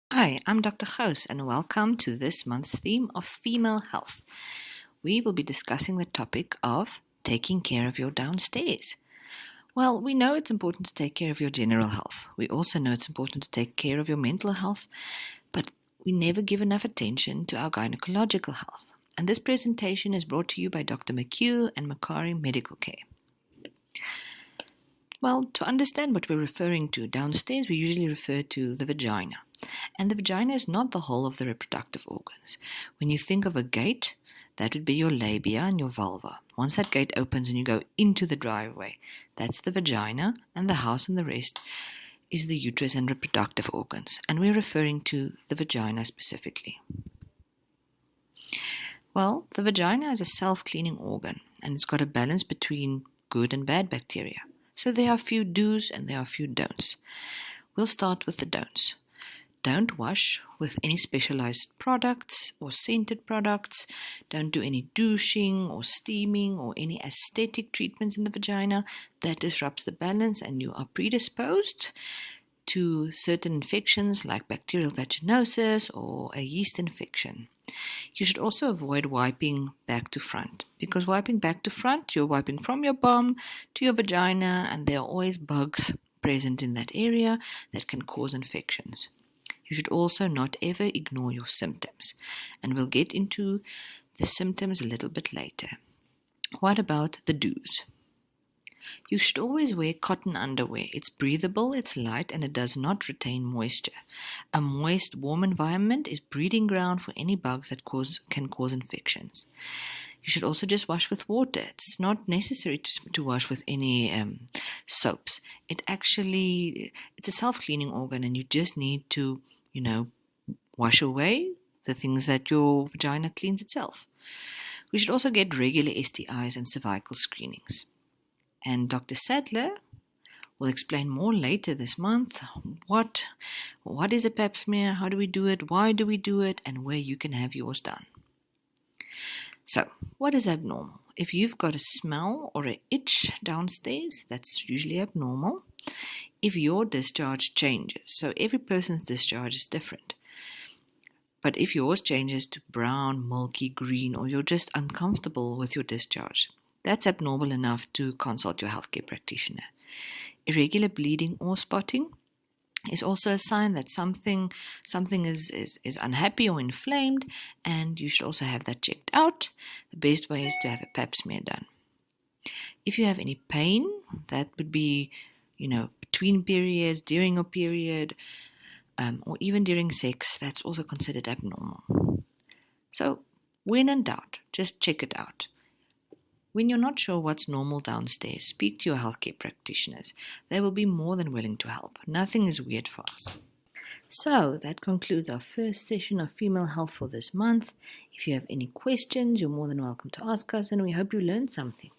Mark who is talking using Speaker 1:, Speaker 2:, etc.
Speaker 1: Hi, I'm Dr Gouws and welcome to this month's theme of female health. We will be discussing the topic of taking care of your downstairs. Well, we know it's important to take care of your general health. We also know it's important to take care of your mental health, but we never give enough attention to our gynecological health. And this presentation is brought to you by Dr McHugh and Macquarie Medical Care. Well, to understand what we're referring to downstairs, we usually refer to the vagina. And the vagina is not the whole of the reproductive organs. When you think of a gate, that would be your labia and your vulva. Once that gate opens and you go into the driveway, that's the vagina, and the house and the rest is the uterus and reproductive organs. And we're referring to the vagina specifically. Well, the vagina is a self-cleaning organ, and it's got a balance between good and bad bacteria. So there are a few do's and there are a few don'ts. We'll start with the don'ts. Don't wash with any specialized products or scented products. Don't do any douching or steaming or any aesthetic treatments in the vagina. That disrupts the balance and you are predisposed to certain infections like bacterial vaginosis or a yeast infection. You should also avoid wiping back to front, because wiping back to front, you're wiping from your bum to your vagina, and there are always bugs present in that area that can cause infections. You should also not ever ignore your symptoms, and we'll get into the symptoms a little bit later. What about the do's? You should always wear cotton underwear. It's breathable, it's light, and it does not retain moisture. A moist, warm environment is breeding ground for any bugs that can cause infections. You should also just wash with water. It's not necessary to wash with any soaps. It's a self-cleaning organ, and you just need to, wash away the things that your vagina cleans itself. We should also get regular STIs and cervical screenings. And Dr. Sadler will explain more later this month what is a pap smear, how do we do it, why do we do it, and where you can have yours done. So, what is abnormal? If you've got a smell or an itch downstairs, that's usually abnormal. If your discharge changes, so every person's discharge is different. But if yours changes to brown, milky, green, or you're just uncomfortable with your discharge, that's abnormal enough to consult your healthcare practitioner. Irregular bleeding or spotting is also a sign that something is unhappy or inflamed, and you should also have that checked out. The best way is to have a pap smear done. If you have any pain, that would be, between periods, during your period, or even during sex, that's also considered abnormal. So, when in doubt, just check it out. When you're not sure what's normal downstairs, speak to your healthcare practitioners. They will be more than willing to help. Nothing is weird for us. So, that concludes our first session of female health for this month. If you have any questions, you're more than welcome to ask us, and we hope you learned something.